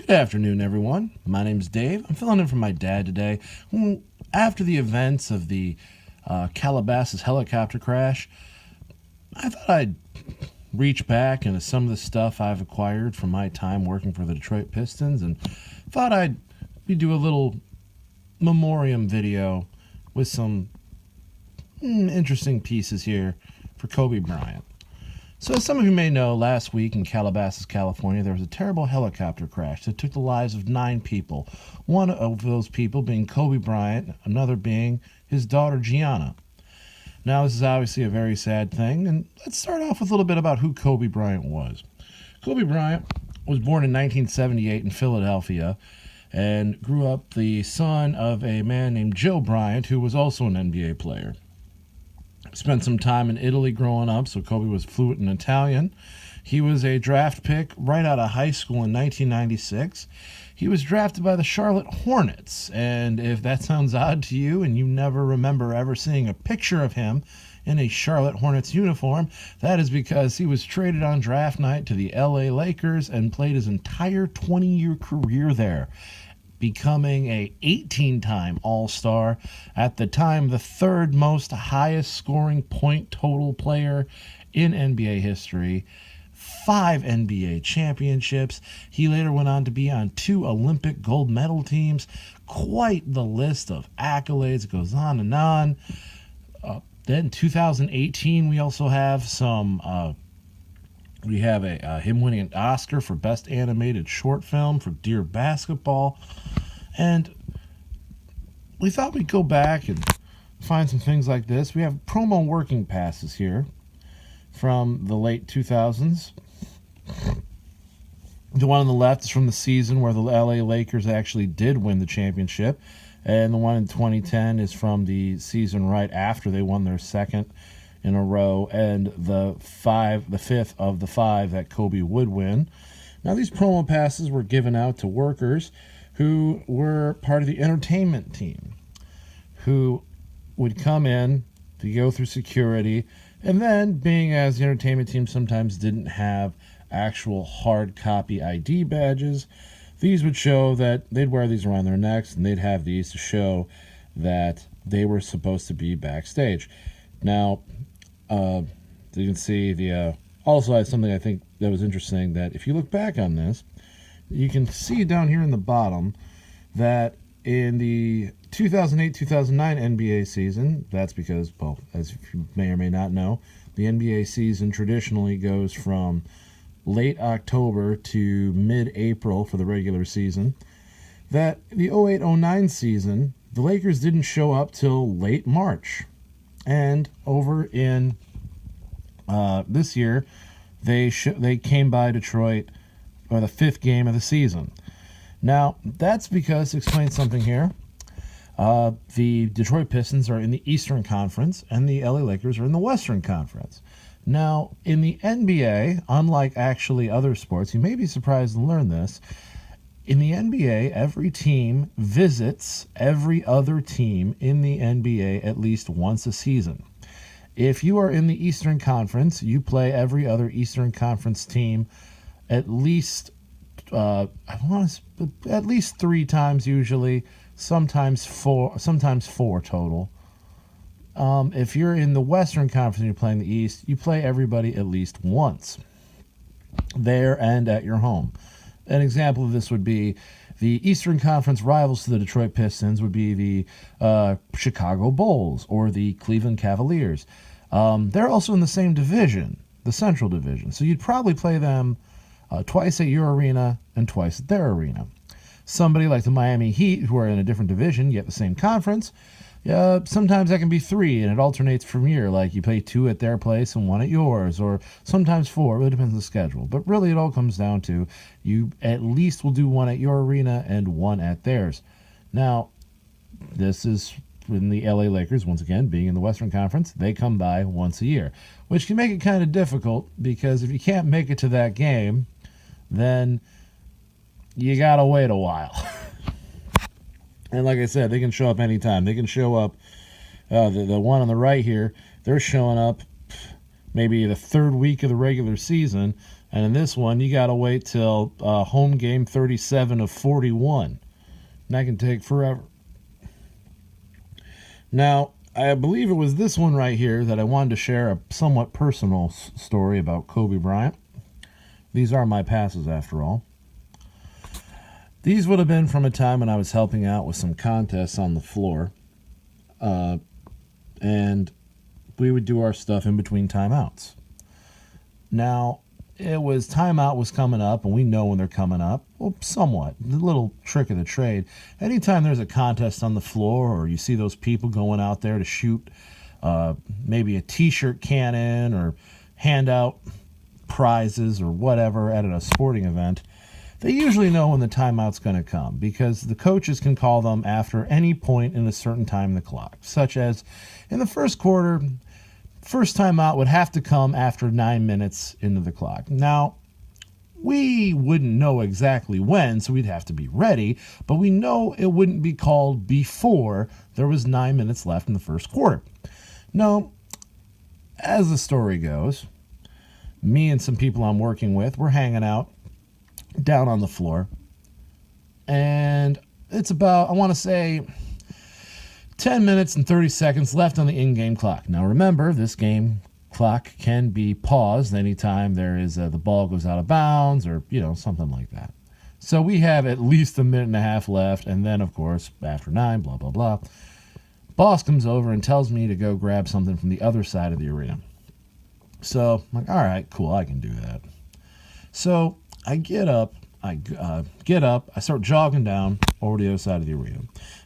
Good afternoon, everyone. My name's Dave. I'm filling in for my dad today. After the events of the Calabasas helicopter crash, I thought I'd reach back into some of the stuff I've acquired from my time working for the Detroit Pistons and thought I'd do a little memoriam video with some interesting pieces here for Kobe Bryant. So as some of you may know, last week in Calabasas, California, there was a terrible helicopter crash that took the lives of 9 people. One of those people being Kobe Bryant, another being his daughter Gianna. Now, this is obviously a very sad thing, and let's start off with a little bit about who Kobe Bryant was. Kobe Bryant was born in 1978 in Philadelphia and grew up the son of a man named Joe Bryant, who was also an NBA player. Spent some time in Italy growing up, so Kobe was fluent in Italian. He was a draft pick right out of high school in 1996. He was drafted by the Charlotte Hornets, and if that sounds odd to you and you never remember ever seeing a picture of him in a Charlotte Hornets uniform, that is because he was traded on draft night to the LA Lakers and played his entire 20-year career there, becoming a 18-time All-Star, at the time the third most highest scoring point total player in NBA history, 5 NBA championships. He later went on to be on 2 Olympic gold medal teams. Quite the list of accolades. It goes on and on. Then in 2018, we also have him winning an Oscar for Best Animated Short Film for Dear Basketball. And we thought we'd go back and find some things like this. We have promo working passes here from the late 2000s. The one on the left is from the season where the LA Lakers actually did win the championship. And the one in 2010 is from the season right after they won their second in a row, and the fifth of the 5 that Kobe would win. Now, these promo passes were given out to workers who were part of the entertainment team, who would come in to go through security, and then, being as the entertainment team sometimes didn't have actual hard copy ID badges, these would show that they'd wear these around their necks, and they'd have these to show that they were supposed to be backstage. Now, you can see also has something I think that was interesting, that if you look back on this, you can see down here in the bottom that in the 2008-2009 NBA season, that's because, well, as you may or may not know, the NBA season traditionally goes from late October to mid-April for the regular season, that the 08-09 season, the Lakers didn't show up till late March. And over in this year, they came by Detroit for the 5th game of the season. Now, that's because, to explain something here, the Detroit Pistons are in the Eastern Conference and the LA Lakers are in the Western Conference. Now, in the NBA, unlike actually other sports, you may be surprised to learn this, in the NBA, every team visits every other team in the NBA at least once a season. If you are in the Eastern Conference, you play every other Eastern Conference team at least 3 times usually, sometimes 4 total. If you're in the Western Conference and you're playing the East, you play everybody at least once, there and at your home. An example of this would be the Eastern Conference rivals to the Detroit Pistons would be the Chicago Bulls or the Cleveland Cavaliers. They're also in the same division, the Central Division, so you'd probably play them twice at your arena and twice at their arena. Somebody like the Miami Heat, who are in a different division yet the same conference, sometimes that can be 3 and it alternates from year, like you play 2 at their place and 1 at yours, or sometimes 4. It really depends on the schedule, but really it all comes down to you at least will do 1 at your arena and 1 at theirs. Now, this is when the LA Lakers, once again being in the Western Conference, they come by once a year, which can make it kind of difficult, because if you can't make it to that game, then you gotta wait a while. And like I said, they can show up anytime. They can show up, the one on the right here, they're showing up maybe the 3rd week of the regular season, And in this one, you got to wait till home game 37 of 41. And that can take forever. Now, I believe it was this one right here that I wanted to share a somewhat personal story about Kobe Bryant. These are my passes, after all. These would have been from a time when I was helping out with some contests on the floor. And we would do our stuff in between timeouts. Now, timeout was coming up, and we know when they're coming up. Well, somewhat. The little trick of the trade. Anytime there's a contest on the floor, or you see those people going out there to shoot maybe a t-shirt cannon or hand out prizes or whatever at a sporting event, they usually know when the timeout's going to come, because the coaches can call them after any point in a certain time in the clock, such as in the first quarter. First timeout would have to come after 9 minutes into the clock. Now, we wouldn't know exactly when, so we'd have to be ready, but we know it wouldn't be called before there was 9 minutes left in the first quarter. Now, as the story goes, me and some people I'm working with, we're hanging out down on the floor, and it's about, I want to say, 10 minutes and 30 seconds left on the in-game clock. Now remember, this game clock can be paused anytime there is the ball goes out of bounds or, something like that. So we have at least a minute and a half left, and then, of course, after 9, blah, blah, blah, boss comes over and tells me to go grab something from the other side of the arena. So I'm like, all right, cool, I can do that. So I get up, I start jogging down over to the other side of the arena.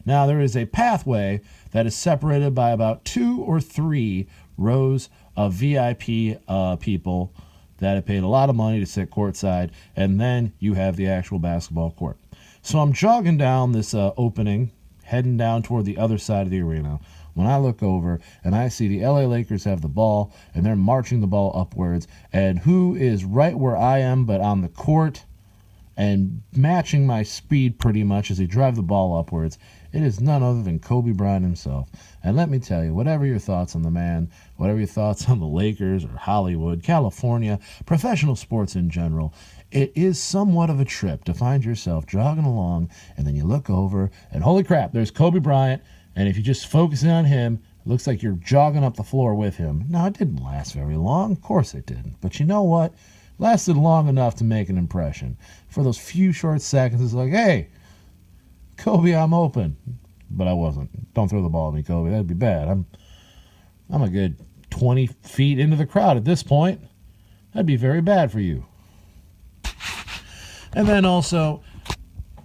Now, there is a pathway that is separated by about 2 or 3 rows of VIP people that have paid a lot of money to sit courtside, and then you have the actual basketball court. So I'm jogging down this opening, heading down toward the other side of the arena, when I look over and I see the LA Lakers have the ball, and they're marching the ball upwards, and who is right where I am but on the court and matching my speed pretty much as they drive the ball upwards, it is none other than Kobe Bryant himself. And let me tell you, whatever your thoughts on the man, whatever your thoughts on the Lakers or Hollywood, California, professional sports in general, it is somewhat of a trip to find yourself jogging along, and then you look over, and holy crap, there's Kobe Bryant, and if you just focus in on him, it looks like you're jogging up the floor with him. Now, it didn't last very long. Of course it didn't. But you know what? Lasted long enough to make an impression. For those few short seconds, it's like, hey, Kobe, I'm open. But I wasn't. Don't throw the ball at me, Kobe. That'd be bad. I'm a good 20 feet into the crowd at this point. That'd be very bad for you. And then also,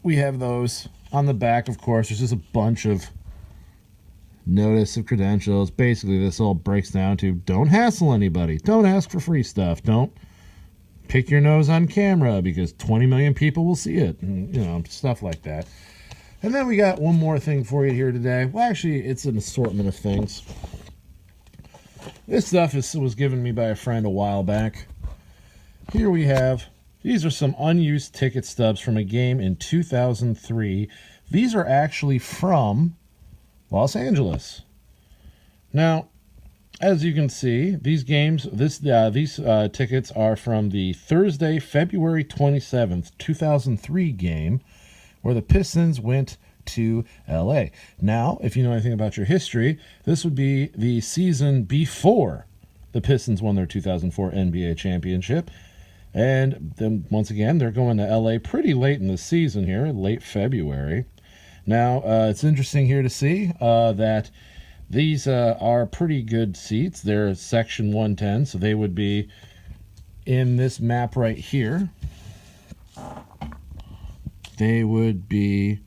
we have those on the back, of course. There's just a bunch of notice of credentials. Basically, this all breaks down to don't hassle anybody. Don't ask for free stuff. Don't pick your nose on camera because 20 million people will see it. And, stuff like that. And then we got one more thing for you here today. Well, actually, it's an assortment of things. This stuff was given me by a friend a while back. Here we have, these are some unused ticket stubs from a game in 2003. These are actually from Los Angeles. Now, as you can see, these tickets are from the Thursday, February 27th, 2003 game, where the Pistons went to L.A. Now, if you know anything about your history, this would be the season before the Pistons won their 2004 NBA championship. And then, once again, they're going to L.A. pretty late in the season here, late February. Now, it's interesting here to see that these are pretty good seats. They're section 110, so they would be in this map right here. They would be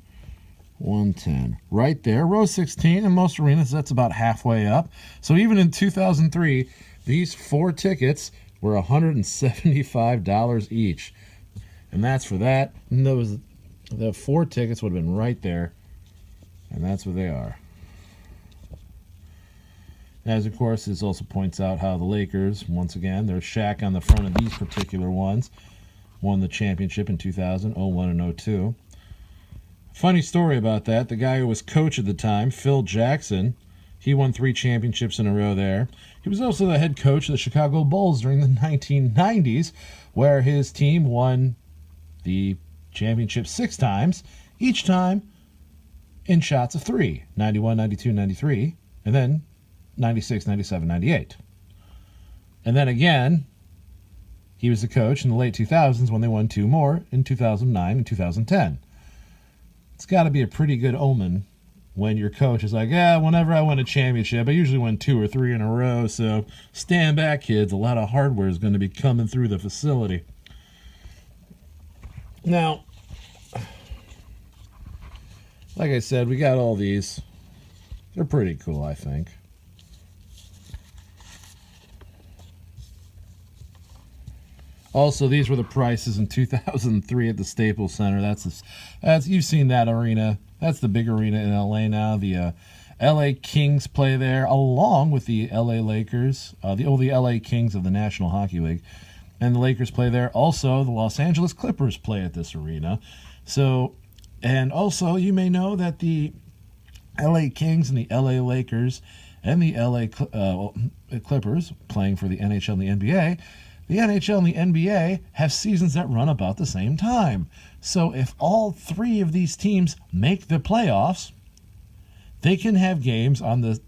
110 right there. Row 16 in most arenas, that's about halfway up. So even in 2003, these 4 tickets were $175 each. And that's for that. And the 4 tickets would have been right there. And that's where they are. As, of course, this also points out how the Lakers, once again, there's Shaq on the front of these particular ones, won the championship in 2000, 01, and 02. Funny story about that. The guy who was coach at the time, Phil Jackson, He won 3 championships in a row there. He was also the head coach of the Chicago Bulls during the 1990s, where his team won the championship 6 times, each time in shots of 3, 91, 92, 93, and then 96, 97, 98. And then again, he was the coach in the late 2000s when they won 2 more in 2009 and 2010. It's got to be a pretty good omen when your coach is like, yeah, whenever I win a championship, I usually win 2 or 3 in a row, so stand back, kids. A lot of hardware is going to be coming through the facility. Now, like I said, we got all these. They're pretty cool, I think. Also, these were the prices in 2003 at the Staples Center. That's you've seen that arena. That's the big arena in LA now. The LA Kings play there, along with the LA Lakers, the LA Kings of the National Hockey League, and the Lakers play there. Also, the Los Angeles Clippers play at this arena. So, and also, you may know that the LA Kings and the LA Lakers and the LA Clippers playing for the NHL and the NBA. The NHL and the NBA have seasons that run about the same time. So if all 3 of these teams make the playoffs, they can have games on the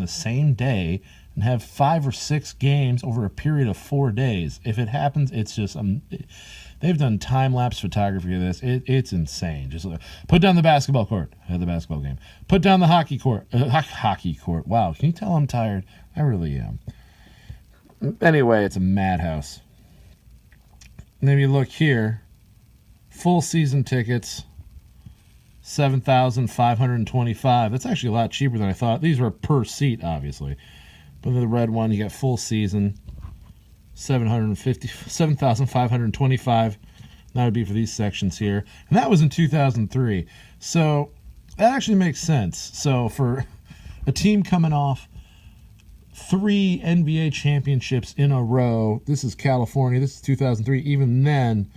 same day and have 5 or 6 games over a period of 4 days. If it happens, it's just they've done time-lapse photography of this. It's insane. Just put down the basketball court. I had the basketball game. Put down the hockey court. Hockey court. Wow, can you tell I'm tired? I really am. Anyway, it's a madhouse. And then you look here, full season tickets, $7,525. That's actually a lot cheaper than I thought. These were per seat, obviously. But the red one, you got full season, $7,525. That would be for these sections here. And that was in 2003. So that actually makes sense. So for a team coming off 3 NBA championships in a row. This is California. This is 2003. Even then,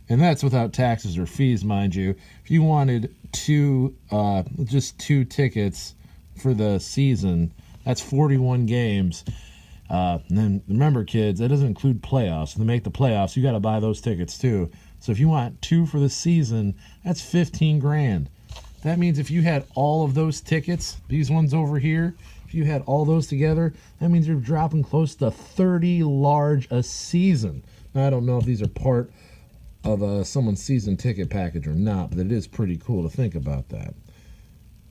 and that's without taxes or fees, mind you. If you wanted just 2 tickets for the season, that's 41 games. And then remember, kids, that doesn't include playoffs. To make the playoffs, you got to buy those tickets too. So if you want 2 for the season, that's $15,000. That means if you had all of those tickets, these ones over here, if you had all those together, that means you're dropping close to 30 large a season. Now, I don't know if these are part of someone's season ticket package or not, but it is pretty cool to think about that.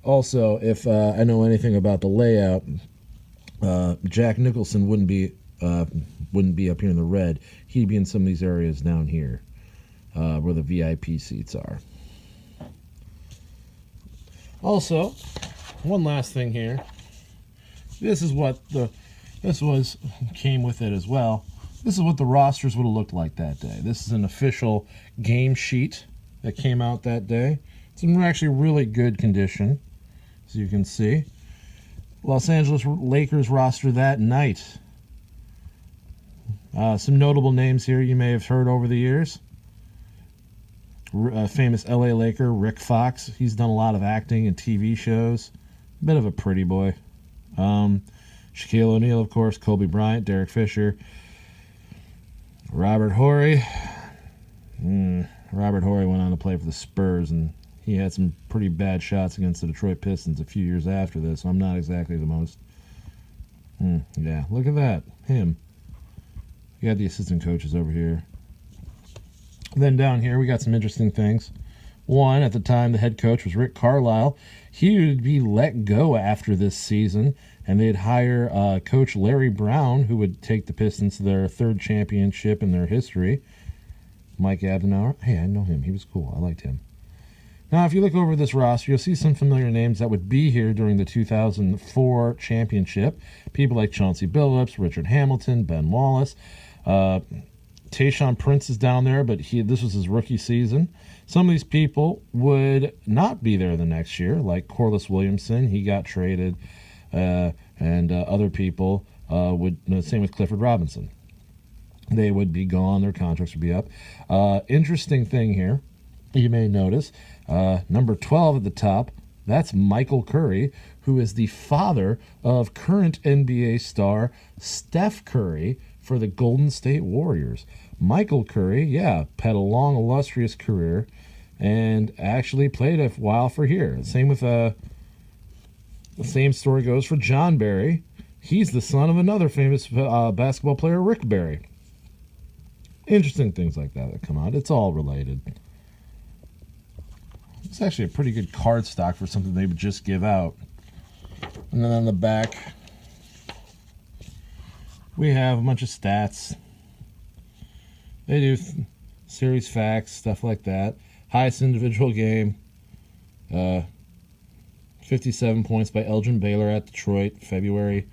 Also, if I know anything about the layout, Jack Nicholson wouldn't be up here in the red. He'd be in some of these areas down here where the VIP seats are. Also, one last thing here. This is what came with it as well. This is what the rosters would have looked like that day. This is an official game sheet that came out that day. It's in actually really good condition, as you can see. Los Angeles Lakers roster that night. Some notable names here you may have heard over the years. Famous LA Laker Rick Fox. He's done a lot of acting and TV shows. Bit of a pretty boy. Shaquille O'Neal, of course, Kobe Bryant, Derek Fisher, Robert Horry. Robert Horry went on to play for the Spurs, and he had some pretty bad shots against the Detroit Pistons a few years after this, so I'm not exactly the most... yeah, look at that. Him. You got the assistant coaches over here. Then down here, we got some interesting things. One, at the time, the head coach was Rick Carlisle. He would be let go after this season, and they'd hire Coach Larry Brown, who would take the Pistons to their 3rd championship in their history. Mike Adenauer. Hey, I know him. He was cool. I liked him. Now, if you look over this roster, you'll see some familiar names that would be here during the 2004 championship. People like Chauncey Billups, Richard Hamilton, Ben Wallace. Tayshaun Prince is down there, but this was his rookie season. Some of these people would not be there the next year, like Corliss Williamson. He got traded, and other people would. Same with Clifford Robinson. They would be gone. Their contracts would be up. Interesting thing here, you may notice, number 12 at the top. That's Michael Curry, who is the father of current NBA star Steph Curry for the Golden State Warriors. Michael Curry, yeah, had a long, illustrious career and actually played a while for here. Same with the same story goes for John Barry. He's the son of another famous basketball player, Rick Barry. Interesting things like that come out. It's all related. It's actually a pretty good card stock for something they would just give out. And then on the back, we have a bunch of stats. They do series facts, stuff like that. Highest individual game, 57 points by Elgin Baylor at Detroit, February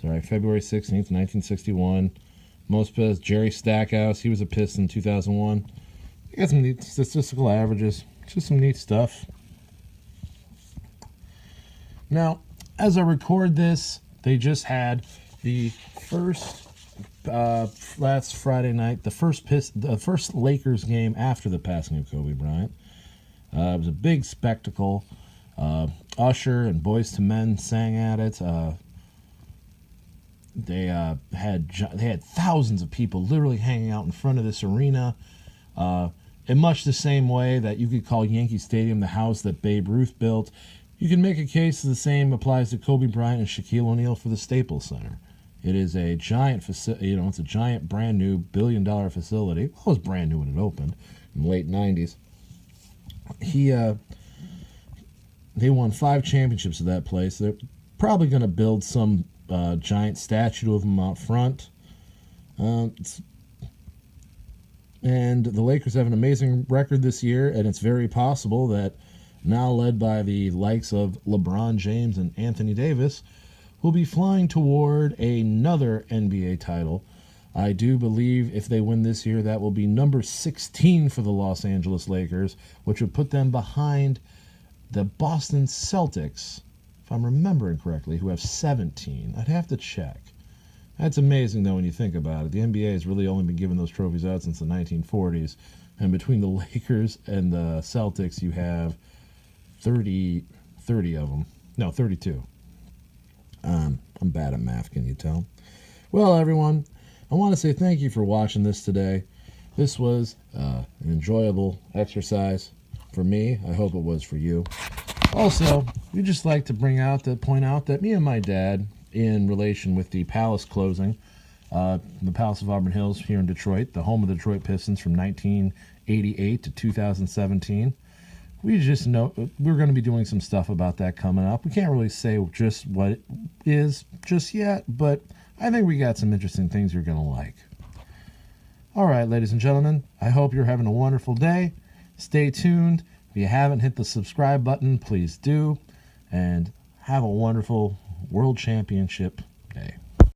16th, 1961. Most points, Jerry Stackhouse. He was a Piston in 2001. You got some neat statistical averages. Just some neat stuff. Now, as I record this, they just had the first last Friday night, the first Lakers game after the passing of Kobe Bryant. It was a big spectacle. Usher and Boyz II Men sang at it. They had thousands of people literally hanging out in front of this arena. In much the same way that you could call Yankee Stadium the house that Babe Ruth built, you can make a case the same applies to Kobe Bryant and Shaquille O'Neal for the Staples Center. It is a giant facility, it's a giant brand new $1 billion facility. Well, it was brand new when it opened in the late 90s. They won 5 championships at that place. They're probably going to build some giant statue of him out front. And the Lakers have an amazing record this year, and it's very possible that now led by the likes of LeBron James and Anthony Davis, will be flying toward another NBA title. I do believe if they win this year, that will be number 16 for the Los Angeles Lakers, which would put them behind the Boston Celtics, if I'm remembering correctly, who have 17. I'd have to check. That's amazing, though, when you think about it. The NBA has really only been giving those trophies out since the 1940s. And between the Lakers and the Celtics, you have 30 of them. No, 32. I'm bad at math, can you tell? Well, everyone, I want to say thank you for watching this today. This was an enjoyable exercise for me. I hope it was for you. Also, we'd just like to point out that me and my dad, in relation with the Palace closing, the Palace of Auburn Hills here in Detroit, the home of the Detroit Pistons from 1988 to 2017. We just know we're going to be doing some stuff about that coming up. We can't really say just what it is just yet, but I think we got some interesting things you're going to like. All right, ladies and gentlemen, I hope you're having a wonderful day. Stay tuned. If you haven't hit the subscribe button, please do. And have a wonderful World Championship